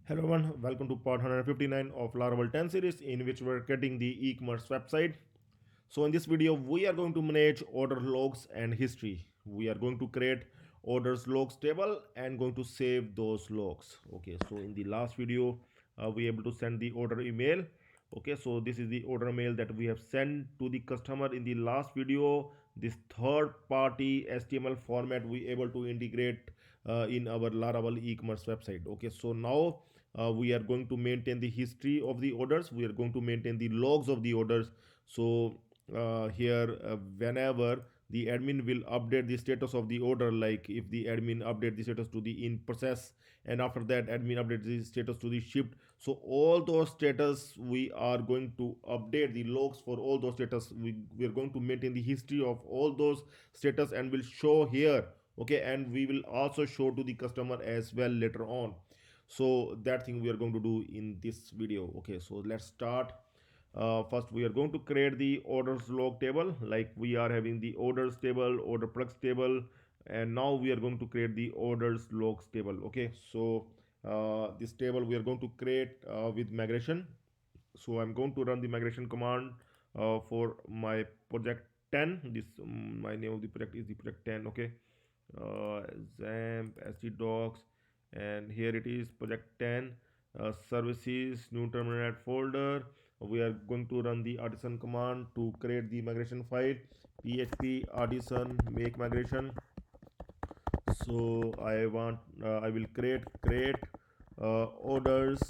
Hello everyone, welcome to part 159 of Laravel 10 series in which we're getting the e-commerce website. So in this video, we are going to manage order logs and history. We are going to create orders logs table and going to save those logs. Okay, so in the last video, we able to send the order email. Okay, so this is the order mail that we have sent to the customer in the last video. This third party HTML format we able to integrate in our Laravel e-commerce website. Okay, so now we are going to maintain the history of the orders. We are going to maintain the logs of the orders. So here whenever the admin will update the status of the order, like if the admin update the status to the in process, and after that admin updates the status to the shipped, so all those status we are going to update the logs for all those status. We are going to maintain the history of all those status and will show here. Okay, and we will also show to the customer as well later on. So that thing we are going to do in this video. Okay, so let's start. First we are going to create the orders log table, like we are having the orders table, order products table, and now we are going to create the orders logs table. Okay, so this table we are going to create with migration. So I'm going to run the migration command for my project 10. This my name of the project is the project 10. Okay, XAMPP sd docs, and here it is project 10, services, new terminal folder. We are going to run the artisan command to create the migration file, php artisan make migration. So I will create orders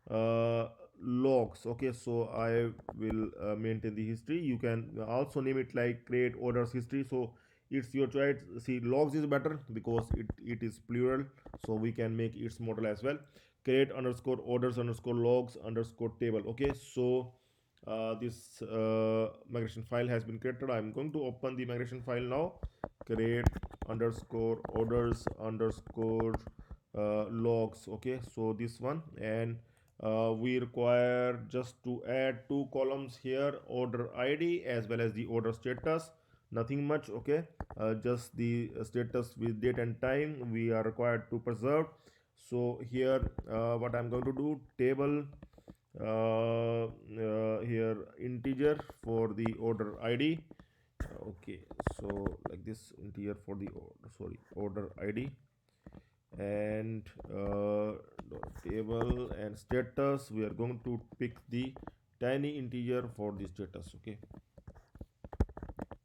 uh, logs. Okay, so I will maintain the history. You can also name it like create orders history. So it's your choice. See, logs is better because it is plural, so we can make its model as well. Create underscore orders underscore logs underscore table. Okay, so this migration file has been created. I'm going to open the migration file now. Create underscore orders underscore logs. Okay, so this one, and we require just to add two columns here, order id as well as the order status. Nothing much. Okay, just the status with date and time we are required to preserve. So here what I'm going to do, table here integer for the order id. Okay, so like this, integer for the order id, and table and status we are going to pick the tiny integer for the status. Okay,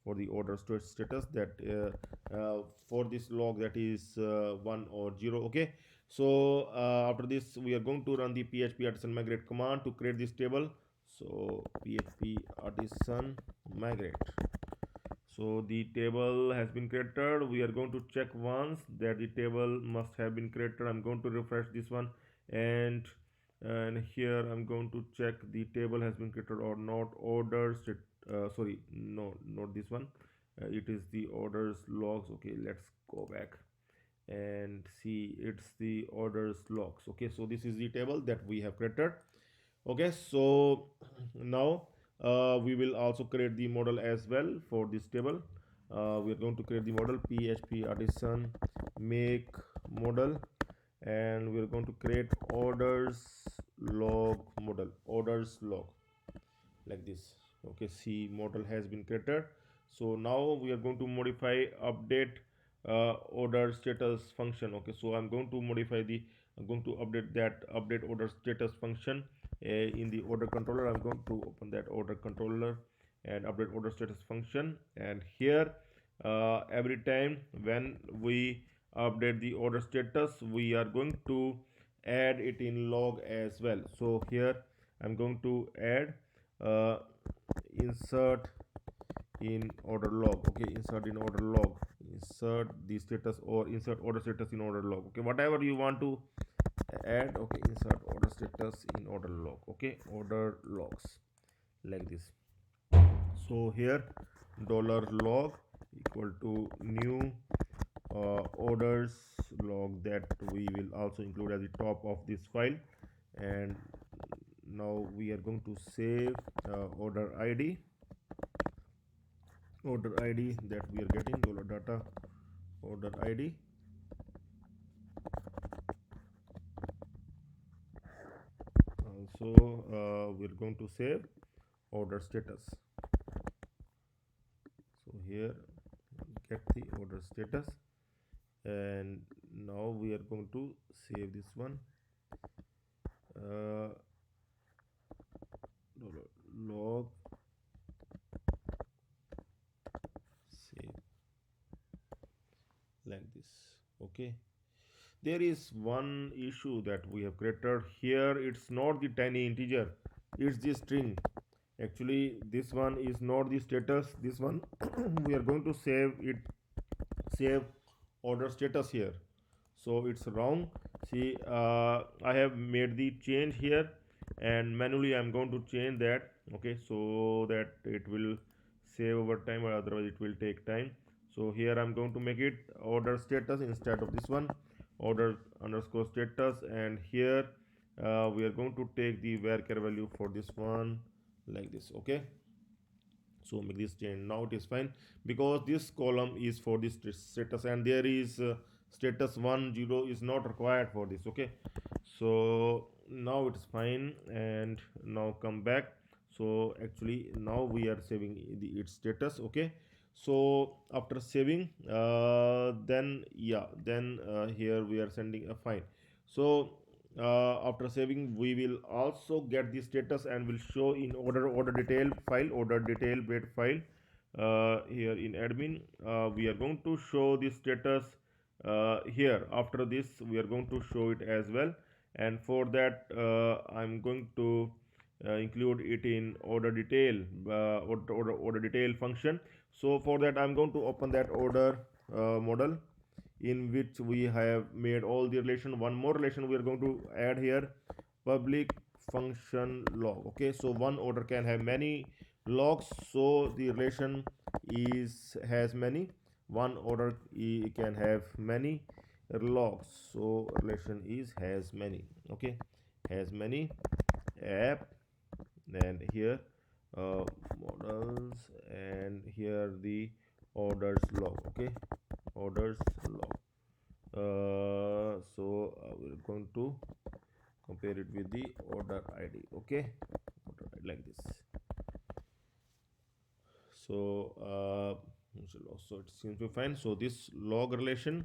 for the order status that for this log, that is 1 or 0. Okay, so after this we are going to run the php artisan migrate command to create this table. So php artisan migrate. So the table has been created. We are going to check once that the table must have been created. I'm going to refresh this one, and here I'm going to check the table has been created or not. Orders, sorry, no, not this one. It is the orders logs. Okay, let's go back and see, it's the orders logs. Okay, so this is the table that we have created. Okay, so now we will also create the model as well for this table. We are going to create the model php artisan make model, and we are going to create orders log model, orders log, like this. Okay, see, model has been created. So now we are going to modify update order status function. Okay, so I'm going to modify the, I'm going to update that update order status function in the order controller. I'm going to open that order controller and update order status function, and here every time when we update the order status, we are going to add it in log as well. So here I'm going to add uh, insert in order log. Okay, insert in order log, insert the status or insert order status in order log. Okay, whatever you want to add. Okay, insert order status in order log. Okay, order logs, like this. So here dollar log equal to new orders log, that we will also include at the top of this file. And now we are going to save order id, that we are getting dollar data order id. So we're going to save order status. So here get the order status, and now we are going to save this one. uh, log save like this. Okay, there is one issue that we have created here. It's not the tiny integer, it's the string. Actually this one is not the status. This one we are going to save it, save order status here. So it's wrong. See, I have made the change here, and manually I'm going to change that. Okay, so that it will save over time, or otherwise it will take time. So here I'm going to make it order status instead of this one, order underscore status. And here we are going to take the varchar value for this one like this. Okay, so make this change. Now it is fine, because this column is for this status, and there is status 1 0 is not required for this. Okay, so now it's fine, and now come back. So actually now we are saving its status. Okay, so after saving, then yeah, then here we are sending a fine. So after saving, we will also get the status and will show in order detail file, order detail bread file. Here in admin, we are going to show the status here. After this we are going to show it as well, and for that I'm going to include it in order detail, order detail function. So for that I'm going to open that order model, in which we have made all the relation. One more relation we are going to add here, public function log. Okay, so one order can have many logs, so the relation is has many. One order can have many logs, so relation is has many. Okay, has many app, and here models, and here the orders log. Okay, orders log. We're going to compare it with the order id. Okay, order ID like this. So so it seems to be fine. So this log relation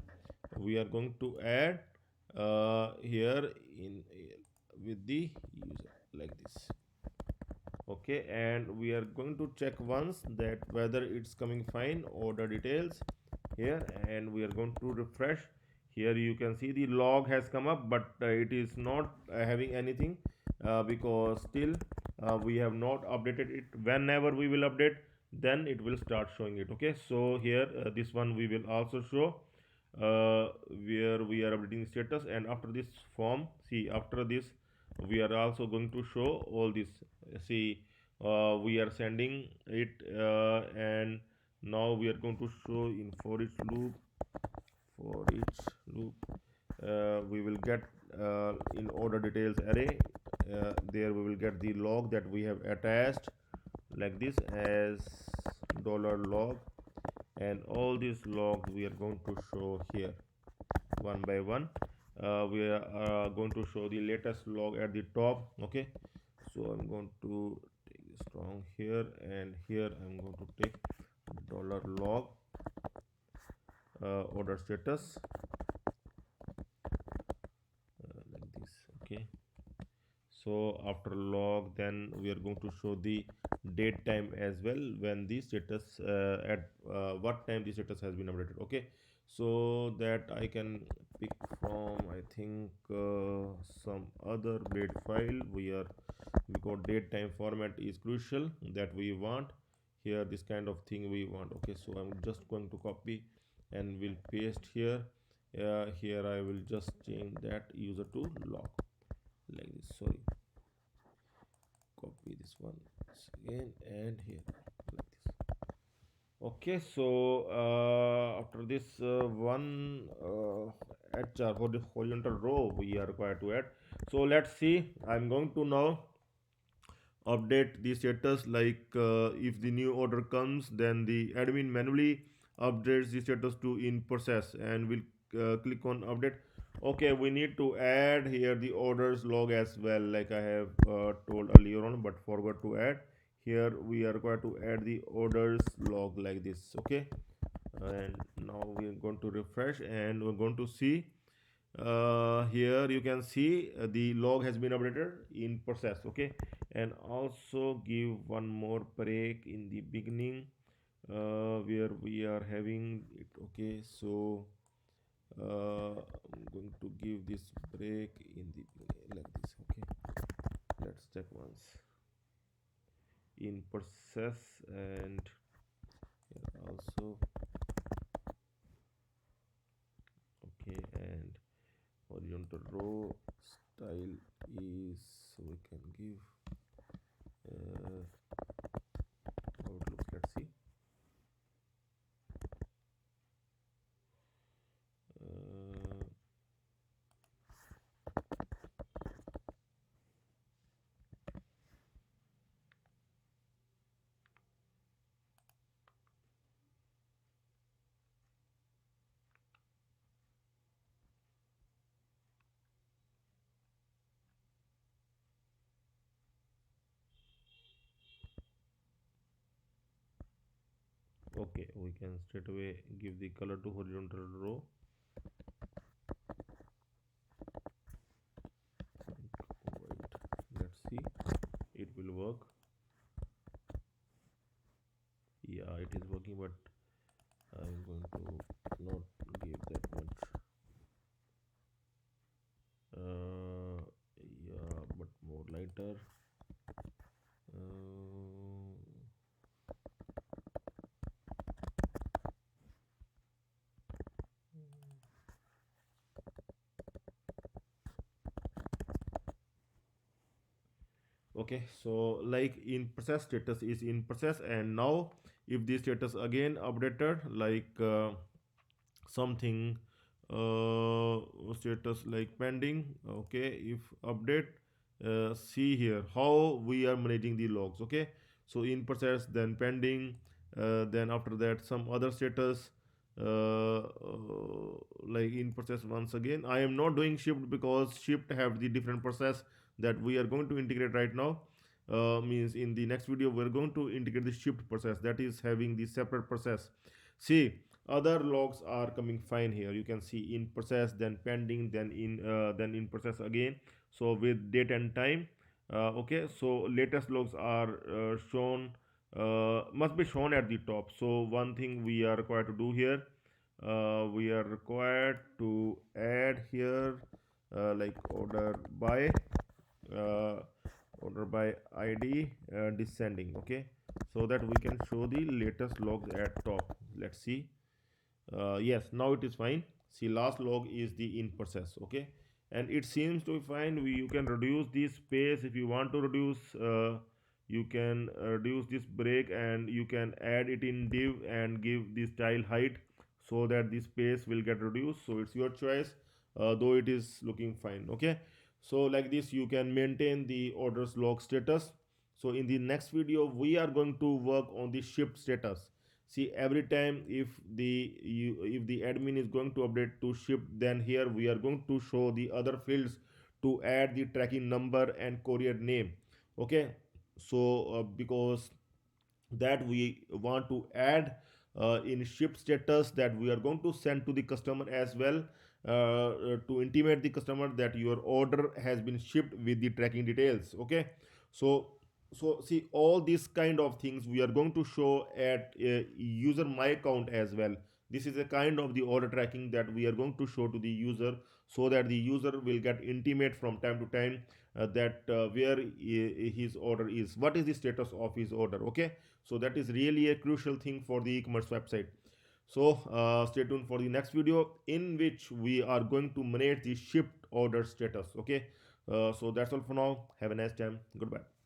we are going to add here in with the user like this. Okay, and we are going to check once that whether it's coming fine, order details here, and we are going to refresh. Here you can see the log has come up, but it is not having anything, because still we have not updated it. Whenever we will update, then it will start showing it. Okay, so here this one we will also show where we are updating status. And after this form, see, after this we are also going to show all this. See, we are sending it, and now we are going to show in for each loop. For each loop we will get in order details array, there we will get the log that we have attached like this as dollar log, and all these logs we are going to show here one by one. We are going to show the latest log at the top. Okay, so I'm going to take this strong here, and here I'm going to take dollar log order status like this. Okay, so after log, then we are going to show the date time as well, when the status at what time the status has been updated. Okay, so that I can pick from, I think, some other grade file. We are, because date time format is crucial that we want here, this kind of thing we want. Okay, so I'm just going to copy and will paste here. Here I will just change that user to log like this. Sorry, copy this one again, and here like this. Okay, so after this one HR for the horizontal row we are required to add. So let's see, I'm going to now update the status. Like if the new order comes, then the admin manually updates the status to in process, and will click on update. Okay, we need to add here the orders log as well, like I have told earlier on, but forgot to add. Here we are required to add the orders log like this. Okay, and now we are going to refresh and we're going to see here you can see the log has been updated in process. Okay, and also give one more break in the beginning where we are having it. Okay, so I'm going to give this break in the like this. Okay, let's check once in process, and here also. Okay, and horizontal row style is, so we can give how it looks. Let's see. uh, okay, we can straight away give the color to horizontal row. Wait, let's see, it will work. Yeah, it is working, but I'm going to not give that much. Yeah, but more lighter. uh, okay, so like in process, status is in process, and now if the status again updated, like something status like pending. Okay, if update, see here how we are managing the logs. Okay, so in process, then pending, then after that some other status, like in process. Once again, I am not doing shift because shift have the different process that we are going to integrate right now. Means in the next video we're going to integrate the shift process that is having the separate process. See, other logs are coming fine here. You can see in process, then pending, then in process again, so with date and time. Okay, so latest logs are shown, must be shown at the top. So one thing we are required to do here, we are required to add here like uh, order by id descending. Okay, so that we can show the latest logs at top. Let's see. Yes, now it is fine. See, last log is the in process. Okay, and it seems to be fine. You can reduce this space if you want to reduce. You can reduce this break, and you can add it in div and give the style height so that the space will get reduced. So it's your choice, though it is looking fine. Okay, so like this you can maintain the orders log status. So in the next video we are going to work on the shift status. See, every time if if the admin is going to update to shift, then here we are going to show the other fields to add the tracking number and courier name. Okay, so because that we want to add in ship status, that we are going to send to the customer as well, to intimate the customer that your order has been shipped with the tracking details. Okay, so see, all these kind of things we are going to show at user my account as well. This is a kind of the order tracking that we are going to show to the user, so that the user will get intimate from time to time that where his order is, what is the status of his order. Okay, so that is really a crucial thing for the e-commerce website. So stay tuned for the next video in which we are going to manage the shipped order status. Okay, so that's all for now. Have a nice time. Goodbye.